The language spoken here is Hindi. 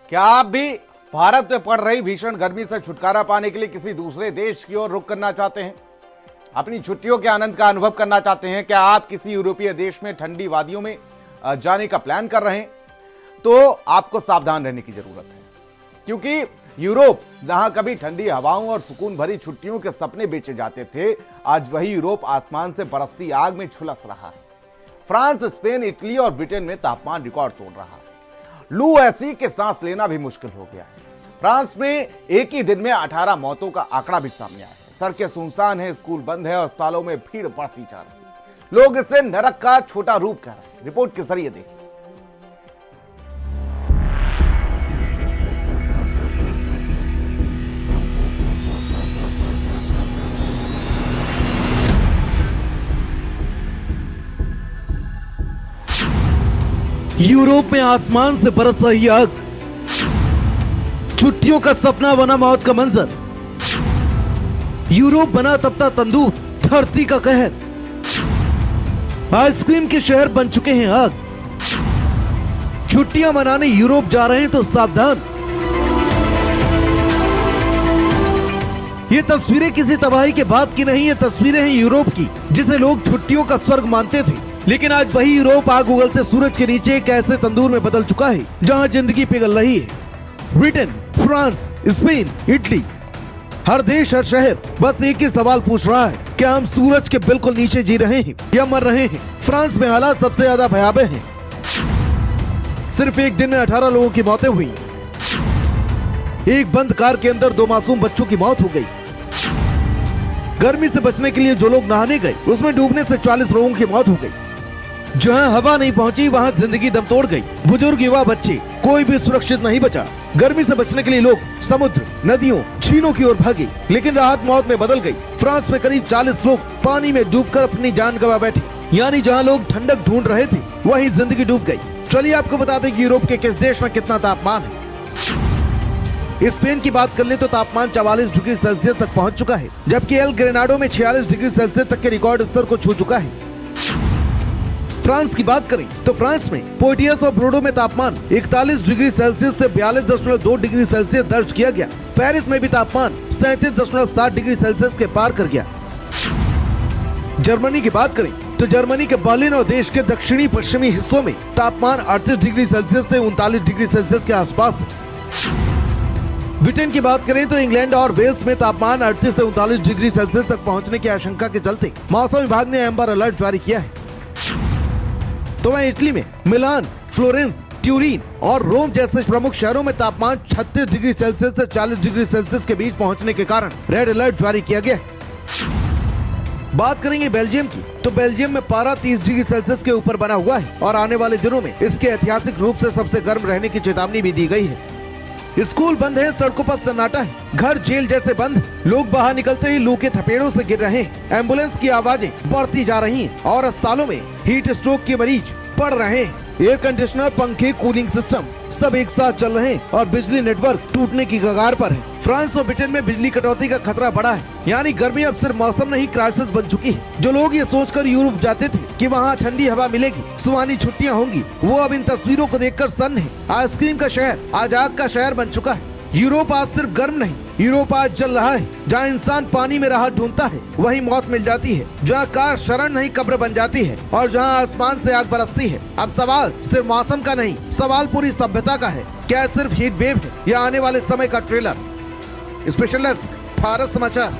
क्या आप भी भारत में पड़ रही भीषण गर्मी से छुटकारा पाने के लिए किसी दूसरे देश की ओर रुख करना चाहते हैं? अपनी छुट्टियों के आनंद का अनुभव करना चाहते हैं? क्या आप किसी यूरोपीय देश में ठंडी वादियों में जाने का प्लान कर रहे हैं? तो आपको सावधान रहने की जरूरत है, क्योंकि यूरोप, जहां कभी ठंडी हवाओं और सुकून भरी छुट्टियों के सपने बेचे जाते थे, आज वही यूरोप आसमान से बरसती आग में झुलस रहा है। फ्रांस, स्पेन, इटली और ब्रिटेन में तापमान रिकॉर्ड तोड़ रहा है। लू ऐसी कि सांस लेना भी मुश्किल हो गया है। फ्रांस में एक ही दिन में 18 मौतों का आंकड़ा भी सामने आया है। सड़कें सुनसान हैं, स्कूल बंद है, अस्पतालों में भीड़ बढ़ती जा रही है। लोग इसे नरक का छोटा रूप कह रहे हैं। रिपोर्ट के जरिए देखिए। यूरोप में आसमान से बरस रही आग, छुट्टियों का सपना बना मौत का मंजर। यूरोप बना तपता तंदूर, धरती का कहर। आइसक्रीम के शहर बन चुके हैं आग। छुट्टियां मनाने यूरोप जा रहे हैं तो सावधान। ये तस्वीरें किसी तबाही के बाद की नहीं, ये तस्वीरें हैं यूरोप की, जिसे लोग छुट्टियों का स्वर्ग मानते थे। लेकिन आज वही यूरोप आग उगलते सूरज के नीचे एक ऐसे तंदूर में बदल चुका है जहां जिंदगी पिघल रही है। ब्रिटेन, फ्रांस, स्पेन, इटली, हर देश, हर शहर बस एक ही सवाल पूछ रहा है, क्या हम सूरज के बिल्कुल नीचे जी रहे हैं या मर रहे हैं? फ्रांस में हालात सबसे ज्यादा भयावह हैं। सिर्फ एक दिन में 18 लोगों की मौतें हुई। एक बंद कार के अंदर 2 मासूम बच्चों की मौत हो गई। गर्मी से बचने के लिए जो लोग नहाने गए, उसमें डूबने से 40 लोगों की मौत हो गई। जहां हवा नहीं पहुंची, वहां जिंदगी दम तोड़ गई। बुजुर्ग, युवा, बच्चे, कोई भी सुरक्षित नहीं बचा। गर्मी से बचने के लिए लोग समुद्र, नदियों, झीलों की ओर भागे, लेकिन राहत मौत में बदल गई। फ्रांस में करीब 40 लोग पानी में डूबकर अपनी जान गंवा बैठे। यानी जहां लोग ठंडक ढूंढ रहे थे, वहीं जिंदगी डूब गई। चलिए आपको बता दें कि यूरोप के किस देश में कितना तापमान है। स्पेन की बात कर ले तो तापमान 44 डिग्री सेल्सियस तक पहुंच चुका है, जबकि एल ग्रेनाडो में 46 डिग्री सेल्सियस तक के रिकॉर्ड स्तर को छू चुका है। फ्रांस की बात करें तो फ्रांस में पोइटियस और ब्रोडो में तापमान 41 डिग्री सेल्सियस से 42.2 डिग्री सेल्सियस दर्ज किया गया। पेरिस में भी तापमान 37.7 डिग्री सेल्सियस के पार कर गया। जर्मनी की बात करें तो जर्मनी के बर्लिन और देश के दक्षिणी पश्चिमी हिस्सों में तापमान 38 डिग्री सेल्सियस से 39 डिग्री सेल्सियस के आसपास है। ब्रिटेन की बात करें तो इंग्लैंड और वेल्स में तापमान 38 से 39 डिग्री सेल्सियस तक पहुंचने की आशंका के चलते मौसम विभाग ने एम्बर अलर्ट जारी किया है। तो वहीं इटली में मिलान, फ्लोरेंस, ट्यूरिन और रोम जैसे प्रमुख शहरों में तापमान 36 डिग्री सेल्सियस से 40 डिग्री सेल्सियस के बीच पहुंचने के कारण रेड अलर्ट जारी किया गया है। बात करेंगे बेल्जियम की तो बेल्जियम में पारा 30 डिग्री सेल्सियस के ऊपर बना हुआ है और आने वाले दिनों में इसके ऐतिहासिक रूप से सबसे गर्म रहने की चेतावनी भी दी गई है। स्कूल बंद है, सड़कों पर सन्नाटा है, घर जेल जैसे बंद। लोग बाहर निकलते ही लू के थपेड़ों से गिर रहे हैं। एम्बुलेंस की आवाजें बढ़ती जा रही हैं और अस्पतालों में हीट स्ट्रोक के मरीज बढ़ रहे हैं। एयर कंडीशनर, पंखे, कूलिंग सिस्टम सब एक साथ चल रहे हैं और बिजली नेटवर्क टूटने की कगार पर है। फ्रांस और ब्रिटेन में बिजली कटौती का खतरा बढ़ा है। यानी गर्मी अब सिर्फ मौसम नहीं, क्राइसिस बन चुकी है। जो लोग ये सोचकर यूरोप जाते थे कि वहाँ ठंडी हवा मिलेगी, सुहानी छुट्टियाँ होंगी, वो अब इन तस्वीरों को देखकर सन्न है। आइसक्रीम का शहर आज आग का शहर बन चुका है। यूरोप आज सिर्फ गर्म नहीं, यूरोप आज जल रहा है। जहाँ इंसान पानी में राहत ढूंढता है, वहीं मौत मिल जाती है। जहाँ कार शरण नहीं कब्र बन जाती है और जहाँ आसमान से आग बरसती है। अब सवाल सिर्फ मौसम का नहीं, सवाल पूरी सभ्यता का है। क्या सिर्फ हीट वेव है या आने वाले समय का ट्रेलर? स्पेशल डेस्क, भारत समाचार।